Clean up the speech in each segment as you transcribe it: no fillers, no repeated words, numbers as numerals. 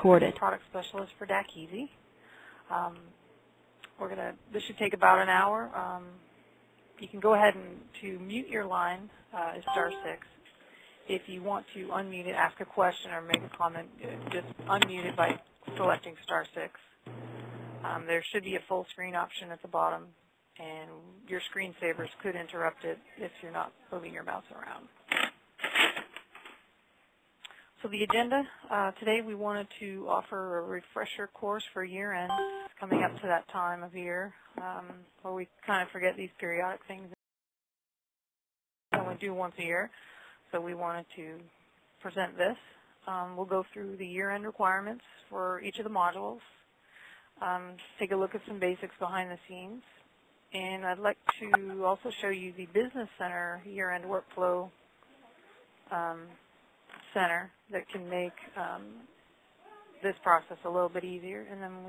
recorded. Product specialist for DAC Easy. This should take about an hour. You can go ahead and to mute your line is *6. If you want to unmute it, ask a question or make a comment, just unmute it by selecting *6. There should be a full screen option at the bottom, and your screensavers could interrupt it if you're not moving your mouse around. So the agenda, today we wanted to offer a refresher course for year-end, coming up to that time of year where we kind of forget these periodic things. We only do once a year, so we wanted to present this. We'll go through the year-end requirements for each of the modules, take a look at some basics behind the scenes, and I'd like to also show you the Business Center year-end workflow center that can make this process a little bit easier, and then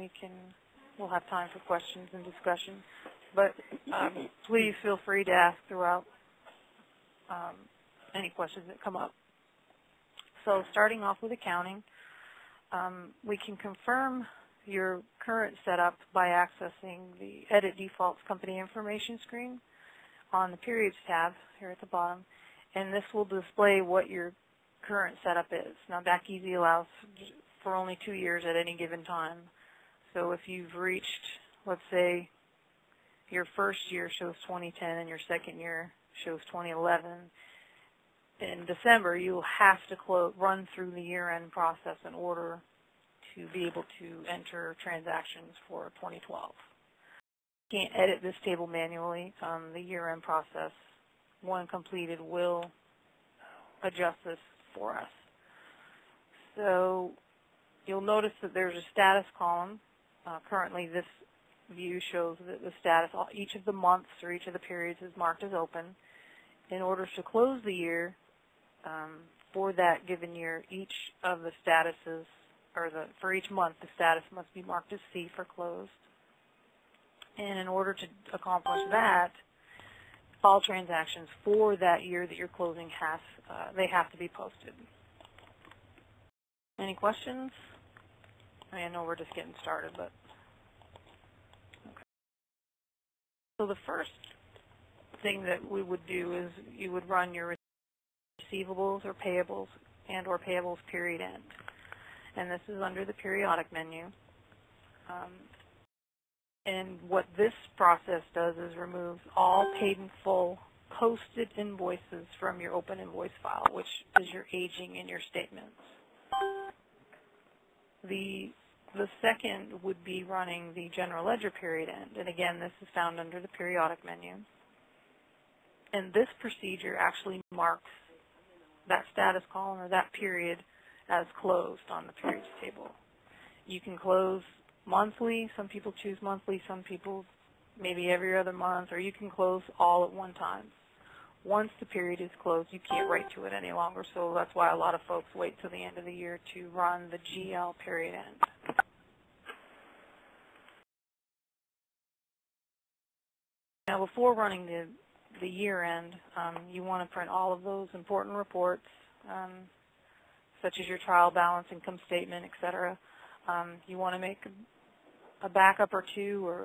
we'll have time for questions and discussion. But please feel free to ask throughout any questions that come up. So starting off with accounting, we can confirm your current setup by accessing the Edit Defaults Company Information screen on the Periods tab here at the bottom, and this will display what your current setup is. Now DAC Easy allows for only 2 years at any given time. So if you've reached, let's say, your first year shows 2010 and your second year shows 2011, in December you'll have to run through the year-end process in order to be able to enter transactions for 2012. You can't edit this table manually. The year-end process, when completed, will adjust this for us. So you'll notice that there's a status column. Currently this view shows that the status, each of the months or each of the periods is marked as open. In order to close the year, for that given year, each of the statuses, or for each month, the status must be marked as C for closed. And in order to accomplish that, all transactions for that year that you're closing they have to be posted. Any questions? I know we're just getting started, but okay. So the first thing that we would do is you would run your receivables or payables period end, and this is under the periodic menu. And what this process does is remove all paid in full posted invoices from your open invoice file, which is your aging in your statements. The second would be running the general ledger period end, and again this is found under the periodic menu. And this procedure actually marks that status column or that period as closed on the periods table. You can close monthly, some people choose monthly, some people maybe every other month, or you can close all at one time. Once the period is closed, you can't write to it any longer, so that's why a lot of folks wait till the end of the year to run the GL period end. Now before running the year end, you want to print all of those important reports, such as your trial balance, income statement, etc. You want to make a backup or two,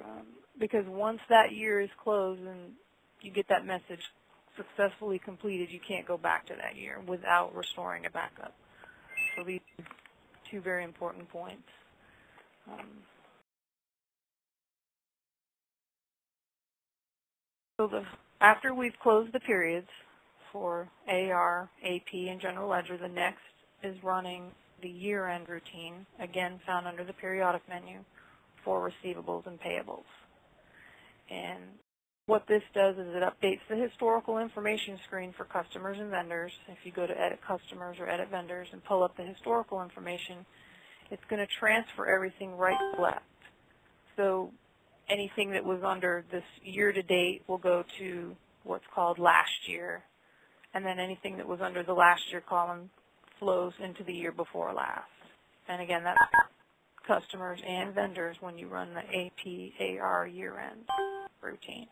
because once that year is closed and you get that message successfully completed, you can't go back to that year without restoring a backup. So these are two very important points. After we've closed the periods for AR, AP, and General Ledger, the next is running the year-end routine, again found under the periodic menu, for receivables and payables. And what this does is it updates the historical information screen for customers and vendors. If you go to Edit Customers or Edit Vendors and pull up the historical information, it's going to transfer everything right to left. So anything that was under this year-to-date will go to what's called last year, and then anything that was under the last year column flows into the year before last. And again, that's customers and vendors when you run the AP, AR year-end routine.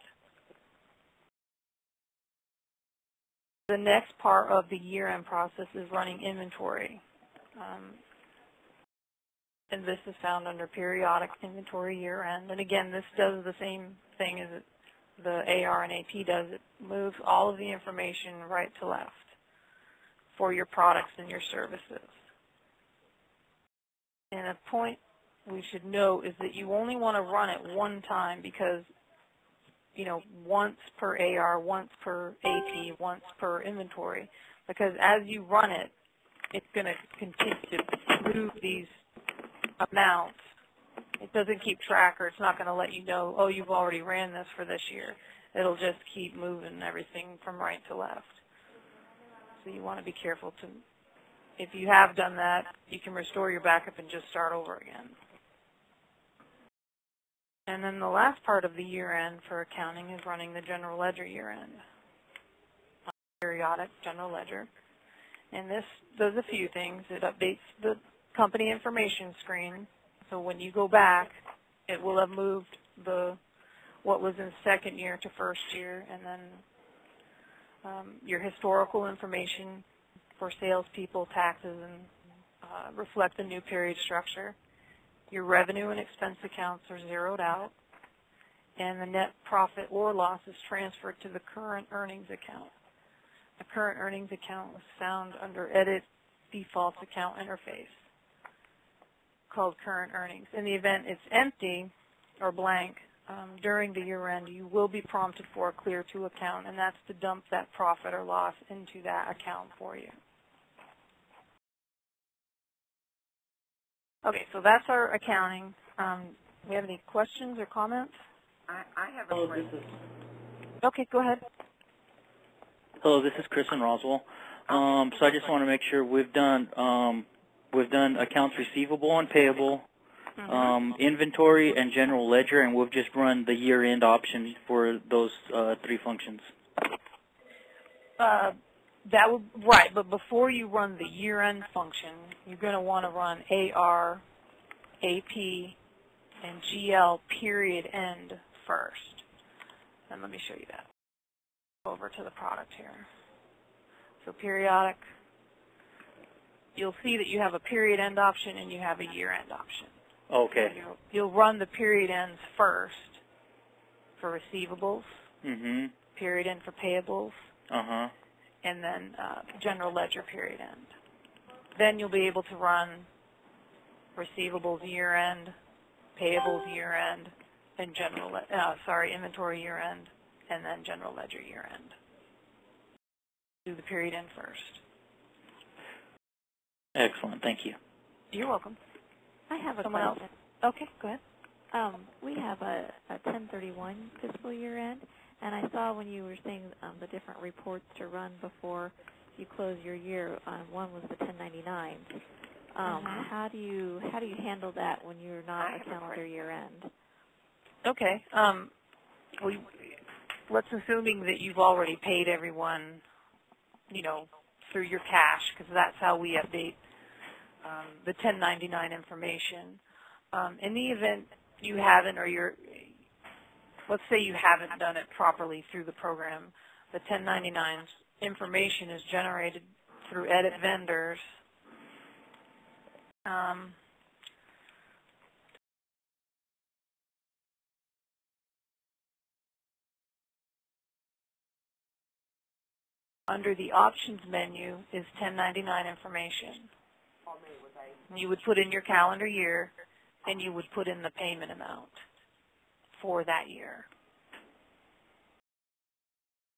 The next part of the year-end process is running inventory. and this is found under periodic inventory year end. And again, this does the same thing as the AR and AP does. It moves all of the information right to left for your products and your services. And a point we should note is that you only want to run it one time because, you know, once per AR, once per AP, once per inventory, because as you run it, it's going to continue to move these amounts. It doesn't keep track, or it's not going to let you know, oh, you've already ran this for this year. It'll just keep moving everything from right to left. So you want to be careful to, if you have done that, you can restore your backup and just start over again. And then the last part of the year-end for accounting is running the general ledger year-end, periodic general ledger. And this does a few things. It updates the company information screen. So when you go back, it will have moved what was in second year to first year, and then your historical information for salespeople, taxes, and reflect the new period structure. Your revenue and expense accounts are zeroed out, and the net profit or loss is transferred to the current earnings account. The current earnings account was found under Edit Defaults Account Interface, called Current Earnings. In the event it's empty or blank during the year end, you will be prompted for a Clear To account, and that's to dump that profit or loss into that account for you. Okay, so that's our accounting. We have any questions or comments? I have a question. Okay, go ahead. Hello, this is Chris in Roswell. So I just want to make sure we've done accounts receivable and payable, inventory, and general ledger, and we've just run the year-end option for those three functions. That would, right, but before you run the year-end function, you're going to want to run AR, AP, and GL period end first. And let me show you that. Over to the product here. So periodic, you'll see that you have a period end option and you have a year end option. Okay. So you'll run the period ends first for receivables, period end for payables, and then general ledger period end. Then you'll be able to run receivables year end, payables year end, and inventory year end, and then general ledger year end. Do the period end first. Excellent. Thank you. You're welcome. I have a Someone question. else? Okay, go ahead. We have a 1031 fiscal year end, and I saw when you were saying the different reports to run before you close your year. One was the 1099. How do you handle that when you're not a calendar year end? Okay. Let's assuming that you've already paid everyone, you know, through your cash, because that's how we update the 1099 information. In the event you haven't, or let's say you haven't done it properly through the program, the 1099's information is generated through Edit Vendors. Under the options menu is 1099 information. You would put in your calendar year, and you would put in the payment amount for that year.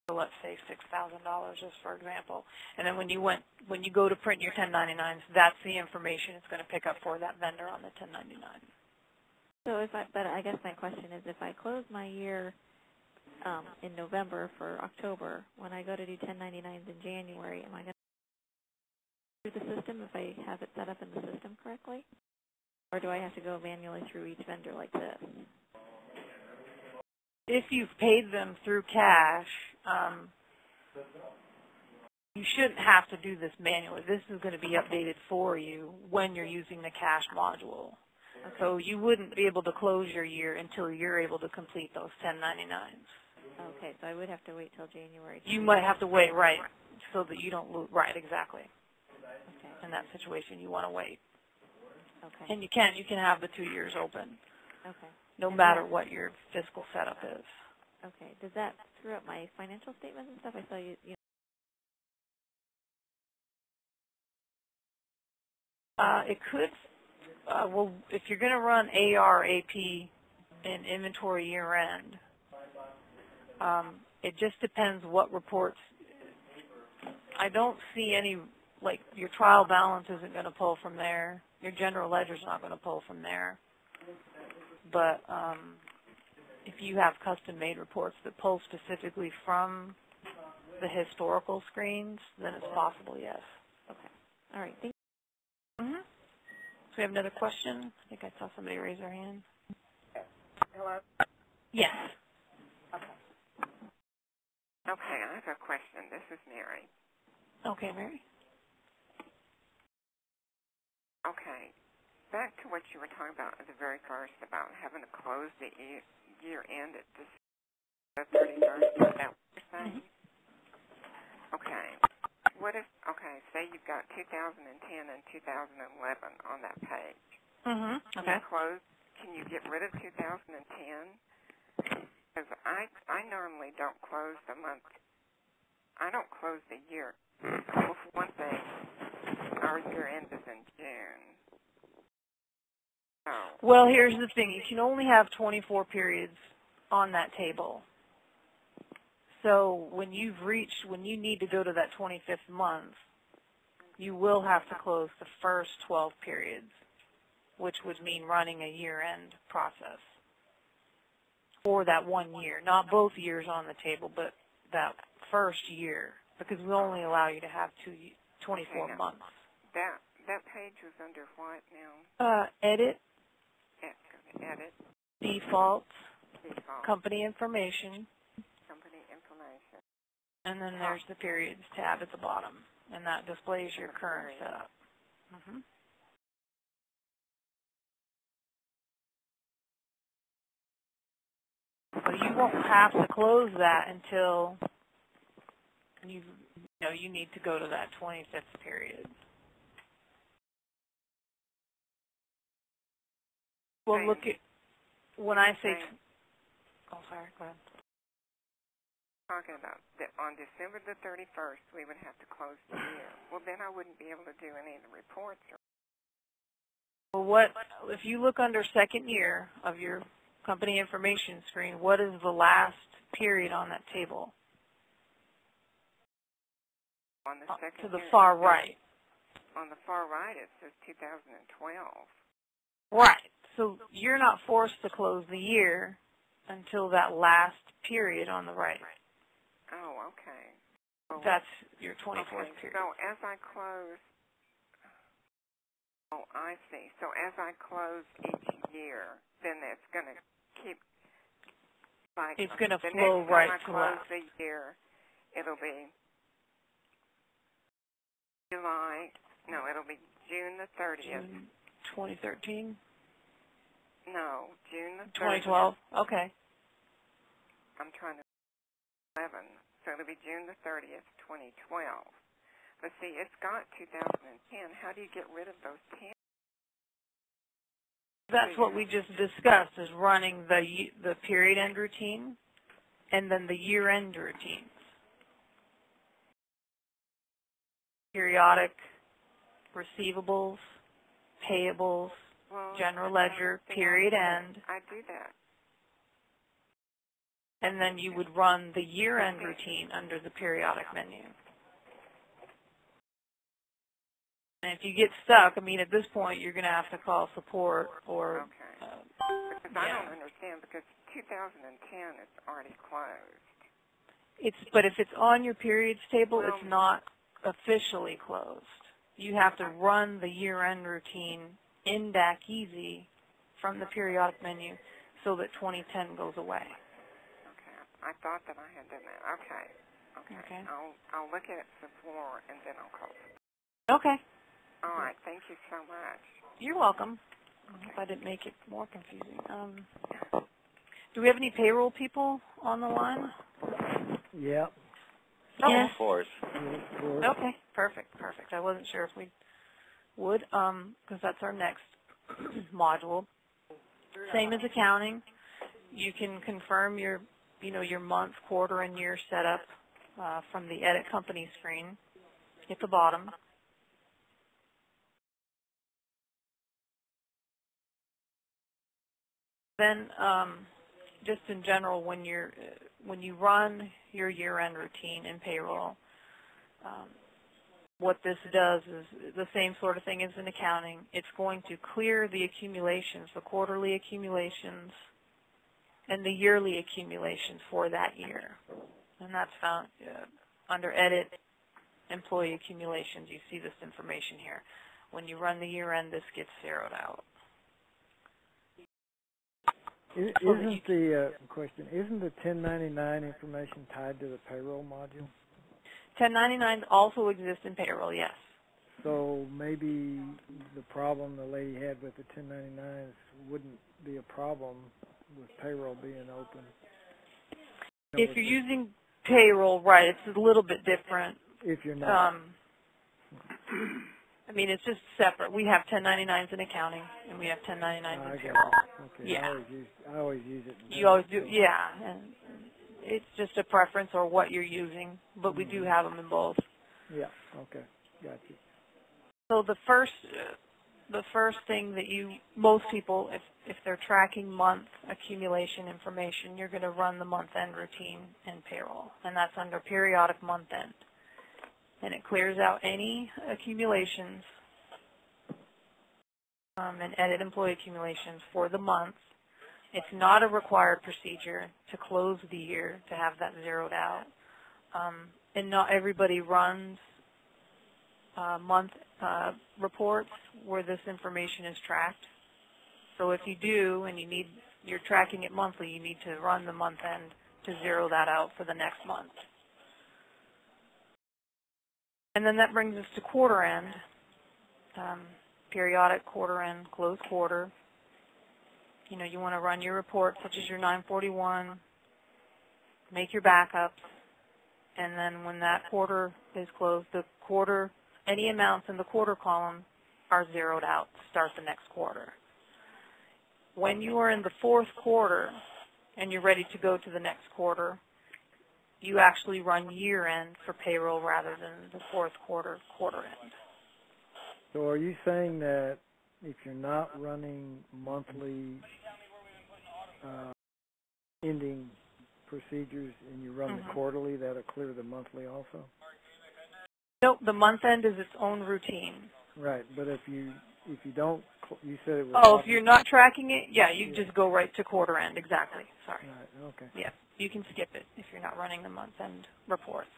So let's say $6,000, just for example. And then when you go to print your 1099s, that's the information it's going to pick up for that vendor on the 1099. So but I guess my question is, if I close my year in November for October, when I go to do 1099s in January, am I going to do the system if I have it set up in the system correctly? Or do I have to go manually through each vendor like this? If you've paid them through cash, you shouldn't have to do this manually. This is going to be updated for you when you're using the cash module. Okay. So you wouldn't be able to close your year until you're able to complete those 1099s. Okay, so I would have to wait till January. You might have to wait, right, so that you don't lose. Right, exactly. Okay. In that situation, you want to wait. Okay. And you can have the 2 years open, Okay. no And matter that- what your fiscal setup is. Okay. Does that screw up my financial statements and stuff? I saw you It could, well, if you're going to run AR, AP, and inventory year end, it just depends what reports. I don't see any, like your trial balance isn't going to pull from there. Your general ledger's not going to pull from there. But if you have custom-made reports that pull specifically from the historical screens, then it's possible, yes. Okay. All right. Thank Mm-hmm. So we have another question. I think I saw somebody raise their hand. Hello? Yes. Okay, I have a question. This is Mary. Okay, Mary. Okay, back to what you were talking about at the very first about having to close the year end at the 31st. Is that what you're saying? Okay. What if, okay, say you've got 2010 and 2011 on that page. Mm-hmm. Can Okay. can you get rid of 2010? Because I normally don't close the month. I don't close the year. Well, for one thing, our year end is in June. So, Well, here's the thing. You can only have 24 periods on that table. So when you need to go to that 25th month, you will have to close the first 12 periods, which would mean running a year-end process for that 1 year. Not both years on the table, but that first year, because we only allow you to have 24 months. that page was under what now? Edit, Edit, defaults, default, company information, company information. and then there's the periods tab at the bottom, and that displays your current setup. Mm-hmm. So you won't have to close that until you need to go to that 25th period. Well, look at when I say. Oh, sorry. Go ahead. Talking about that on December the 31st, we would have to close the year. Well, then I wouldn't be able to do any of the reports. Well, if you look under second year of your company information screen, what is the last period on that table? On the second To the year, far right. On the far right, it says 2012. Right. So you're not forced to close the year until that last period on the right. Oh, okay. Well, That's your 24th okay, period. so as I close, oh, I see. So as I close each year, then it's going to keep, like, It's going to the flow next right time I to close left. the year, it'll be July, no, it'll be June the 30th. June 2013? No, June the 30th. 2012? Okay. I'm trying to 11. So it'll be June the 30th, 2012. But see, it's got 2010. How do you get rid of those 10? That's what we just discussed, is running the period end routine and then the year end routines. Periodic receivables, payables, Well, general that's ledger, the thing period I do. end, I do that. and then you would run the year end routine under the periodic menu. And if you get stuck, I mean, at this point, you're going to have to call support or, Okay. Because I yeah. don't understand, because 2010 is already closed. But if it's on your periods table, Well, it's not officially closed. You have to run the year-end routine in DAC Easy from the periodic menu so that 2010 goes away. Okay. I thought that I had done that. Okay. Okay. I'll look at it before, and then I'll call. Okay. All right. Thank you so much. You're welcome. I hope I didn't make it more confusing. Do we have any payroll people on the line? Yeah. Okay. Of course. Okay. Perfect. I wasn't sure if we would, because that's our next module. Same as accounting. You can confirm your, your month, quarter, and year setup from the Edit Company screen at the bottom. Then, just in general, when you run your year-end routine in payroll, what this does is the same sort of thing as in accounting. It's going to clear the accumulations, the quarterly accumulations, and the yearly accumulations for that year. And that's found under Edit, Employee Accumulations. You see this information here. When you run the year-end, this gets zeroed out. Isn't the question? Isn't the 1099 information tied to the payroll module? 1099s also exist in payroll, yes. So maybe the problem the lady had with the 1099s wouldn't be a problem with payroll being open. If you're using payroll, right, it's a little bit different. If you're not. I mean, it's just separate. We have 1099s in accounting, and we have 1099s in payroll. Okay. Yeah. I always use it. You always do, yeah. And it's just a preference or what you're using, but we do have them in both. Yeah. Okay. Got you. So the first thing that most people, if they're tracking month accumulation information, you're going to run the month-end routine in payroll, and that's under periodic month-end. And it clears out any accumulations and Edit employee accumulations for the month. It's not a required procedure to close the year to have that zeroed out. And not everybody runs month reports where this information is tracked. So if you do and you're tracking it monthly, you need to run the month end to zero that out for the next month. And then that brings us to quarter end, periodic quarter end, close quarter. You want to run your reports such as your 941, make your backups, and then when that quarter is closed, any amounts in the quarter column are zeroed out to start the next quarter. When you are in the fourth quarter and you're ready to go to the next quarter, you actually run year-end for payroll rather than the fourth quarter end. So are you saying that if you're not running monthly ending procedures and you run the quarterly, that'll clear the monthly also? Nope, the month end is its own routine. Right, but if you don't, you said it was... Oh, if you're not tracking it, yeah, you just go right to quarter end, exactly. Sorry. Right, okay. Yeah, you can skip it if you're not running the month end reports.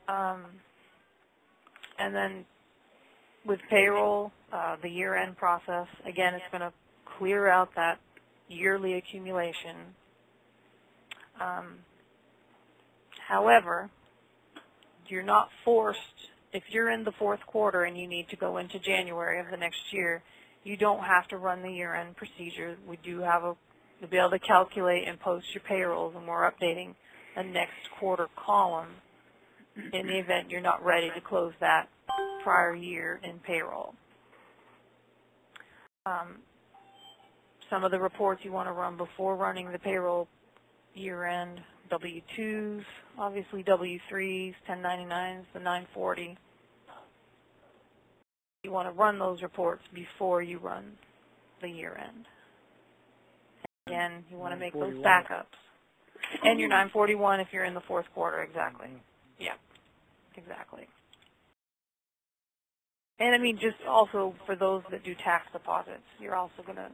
And then with payroll, the year-end process, again, it's going to clear out that yearly accumulation. However, you're not forced, if you're in the fourth quarter and you need to go into January of the next year, you don't have to run the year-end procedure. We do have you'll be able to calculate and post your payrolls, and we're updating a next quarter column in the event you're not ready to close that prior year in payroll. Some of the reports you want to run before running the payroll year-end, W-2s, obviously W-3s, 1099s, the 940. You want to run those reports before you run the year-end. Again, you want to make those backups. And your 941 if you're in the fourth quarter, exactly. Yeah, exactly. And I mean, just also for those that do tax deposits, you're also going to,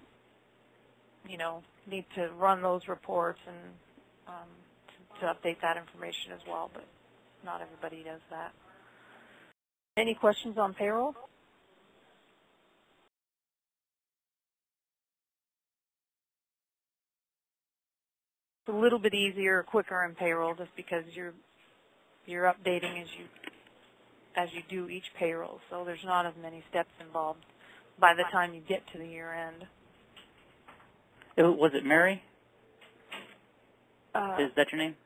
need to run those reports and to update that information as well, but not everybody does that. Any questions on payroll? It's a little bit easier, quicker in payroll just because you're updating as you do each payroll, so there's not as many steps involved by the time you get to the year end. Was it Mary? Is that your name?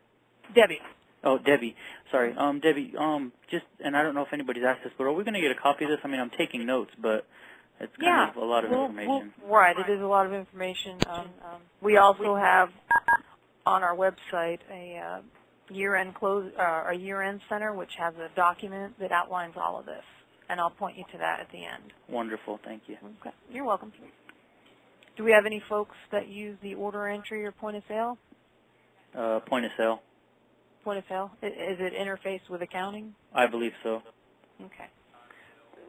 Debbie. Oh, Debbie. Sorry. Debbie, and I don't know if anybody's asked this, but are we going to get a copy of this? I mean, I'm taking notes, but It's kind of a lot of Well, information. right, it is a lot of information. We also have on our website a year-end center, which has a document that outlines all of this, and I'll point you to that at the end. Wonderful, thank you. Okay, you're welcome. Do we have any folks that use the order entry or point of sale? Point of sale. Point of sale. Is it interfaced with accounting? I believe so. Okay.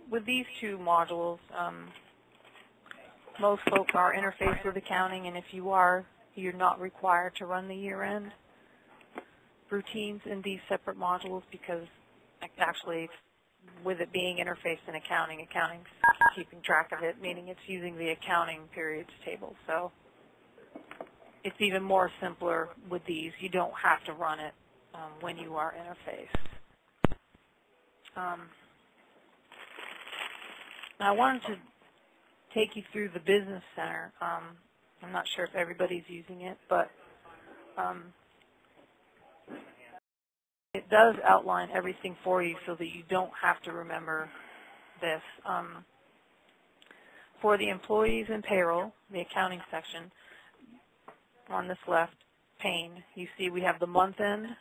With these two modules, most folks are interfaced with accounting, and if you are, you're not required to run the year-end routines in these separate modules because actually with it being interfaced in accounting's keeping track of it, meaning it's using the accounting periods table. So it's even more simpler with these. You don't have to run it when you are interfaced. Now I wanted to take you through the Business Center. I'm not sure if everybody's using it, but it does outline everything for you so that you don't have to remember this. For the employees and payroll, the accounting section, on this left pane, you see we have the month end,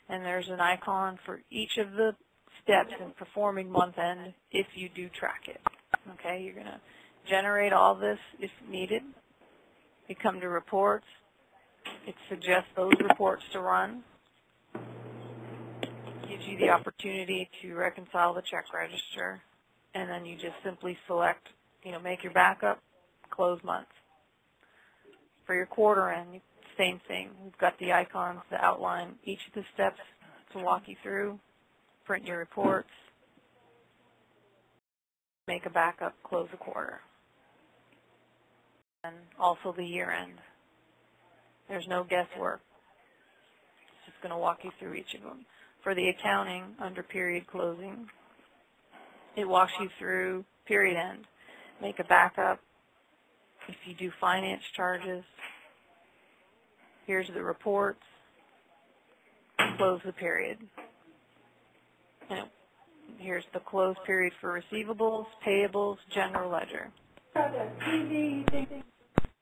and there's an icon for each of the steps in performing month end if you do track it. Okay, you're going to generate all this if needed. You come to reports. It suggests those reports to run. Gives you the opportunity to reconcile the check register, and then you just simply select, make your backup, close month. For your quarter end, same thing. We've got the icons that outline each of the steps to walk you through, print your reports, make a backup, close a quarter. And also the year end. There's no guesswork. It's just going to walk you through each of them. For the accounting, under period closing, it walks you through period end. Make a backup. If you do finance charges, here's the reports. Close the period. And here's the close period for receivables, payables, general ledger.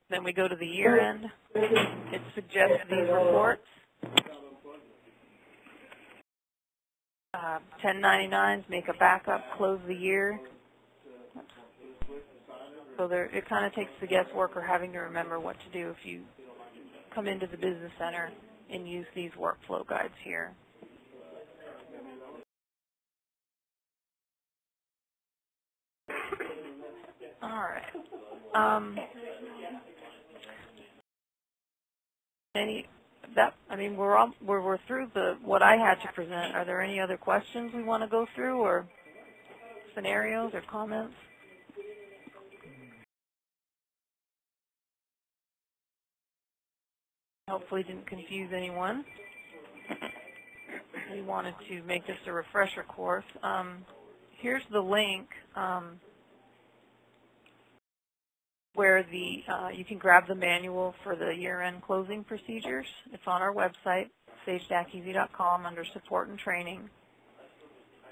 Then we go to the year end. It suggests these reports. 1099s, make a backup, close the year. So it kind of takes the guesswork or having to remember what to do if you come into the Business Center and use these workflow guides here. All right. We're through what I had to present. Are there any other questions we want to go through, or scenarios or comments? Hopefully didn't confuse anyone. We wanted to make this a refresher course. Here's the link where you can grab the manual for the year-end closing procedures. It's on our website, sagedackeasy.com, under support and training.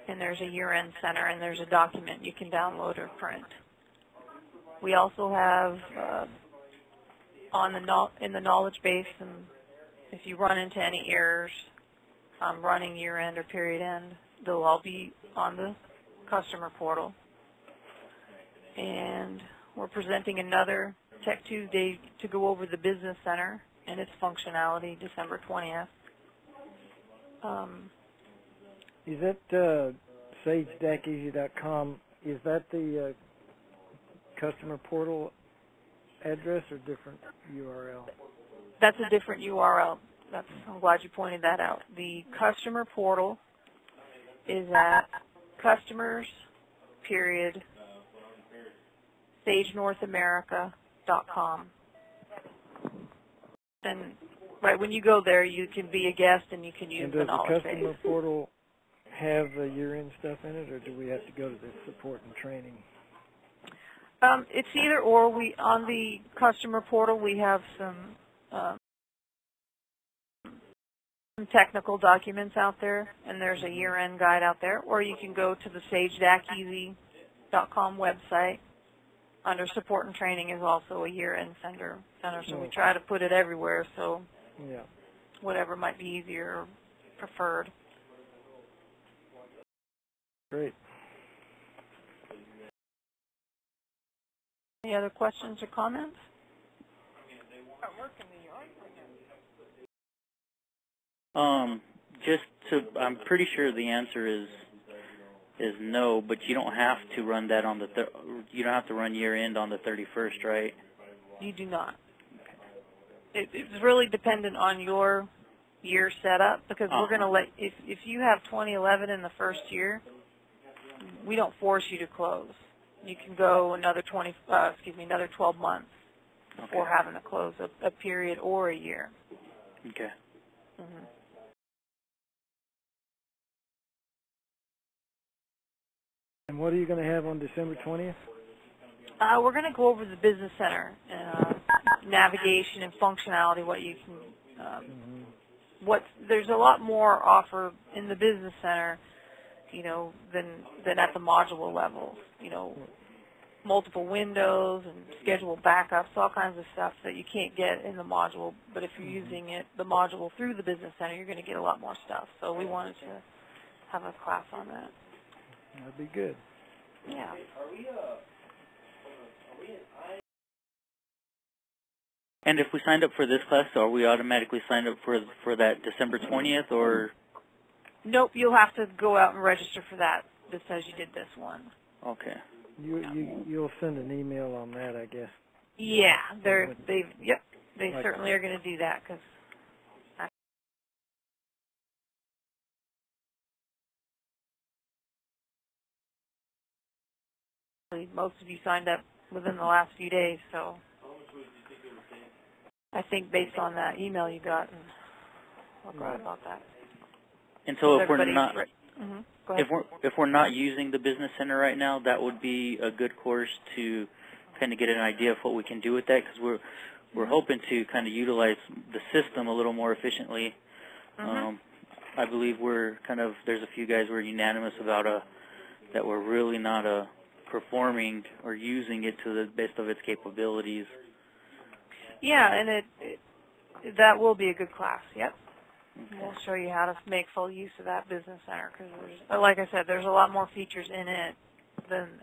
And there's a year-end center, and there's a document you can download or print. We also have in the knowledge base, and if you run into any errors running year-end or period end, they'll all be on the customer portal. And we're presenting another Tech Tuesday to go over the Business Center and its functionality December 20th. Is that sagedackeasy.com, is that the customer portal address or different URL? That's a different URL. I'm glad you pointed that out. The customer portal is at customers.sagenorthamerica.com. And right when you go there, you can be a guest and you can use the knowledge base. And does the customer portal have the year-end stuff in it, or do we have to go to the support and training? It's either or. On the customer portal, we have some technical documents out there, and there's a year-end guide out there. Or you can go to the sagedackeasy.com website under support and training is also a year-end center, so we Okay. try to put it everywhere, so Yeah. whatever might be easier or preferred. Great. Any other questions or comments? Just to, I'm pretty sure the answer is no, but you don't have to run that on the, you don't have to run year end on the 31st, right? You do not. It's really dependent on your year setup, because we're going to let, if you have 2011 in the first year, we don't force you to close. You can go another 12 months before Okay. having to close a period or a year. Okay. Mm-hmm. And what are you going to have on December 20th? We're going to go over the business center, navigation and functionality, what you can, there's a lot more offer in the business center, than at the module level, multiple windows and scheduled backups, all kinds of stuff that you can't get in the module, but if you're using the module through the business center, you're going to get a lot more stuff. So we wanted to have a class on that. That'd be good. Yeah. And if we signed up for this class, are we automatically signed up for that December 20th, or? Nope, you'll have to go out and register for that just as you did this one. Okay. You'll send an email on that, I guess. Yeah, they Like certainly are going to do that, because most of you signed up within the last few days, so I think based on that email you got, and we're glad about that. And so if we're Everybody's not, Go ahead. if we're not using the business center right now, that would be a good course to kind of get an idea of what we can do with that, because we're hoping to kind of utilize the system a little more efficiently. I believe there's a few guys we're unanimous about that we're really not performing or using it to the best of its capabilities. Yeah, and that will be a good class. Yep. Okay. We'll show you how to make full use of that business center, because, like I said, there's a lot more features in it than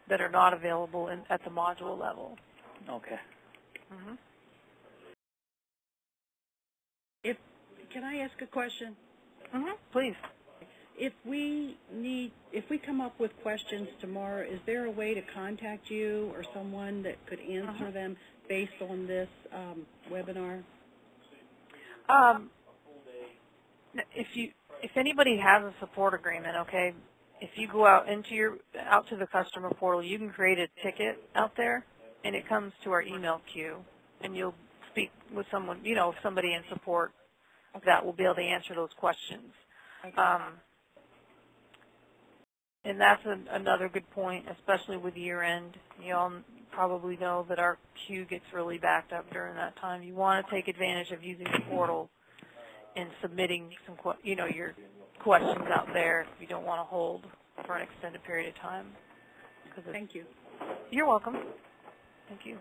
that are not available at the module level. Okay. Can I ask a question? Please. If we come up with questions tomorrow, is there a way to contact you or someone that could answer them based on this webinar? If anybody has a support agreement, okay, if you go out to the customer portal, you can create a ticket out there, and it comes to our email queue, and you'll speak with someone, somebody in support that will be able to answer those questions. Okay. And that's another good point, especially with year end. You all probably know that our queue gets really backed up during that time. You want to take advantage of using the portal and submitting your questions out there if you don't want to hold for an extended period of time. Thank you. You're welcome. Thank you.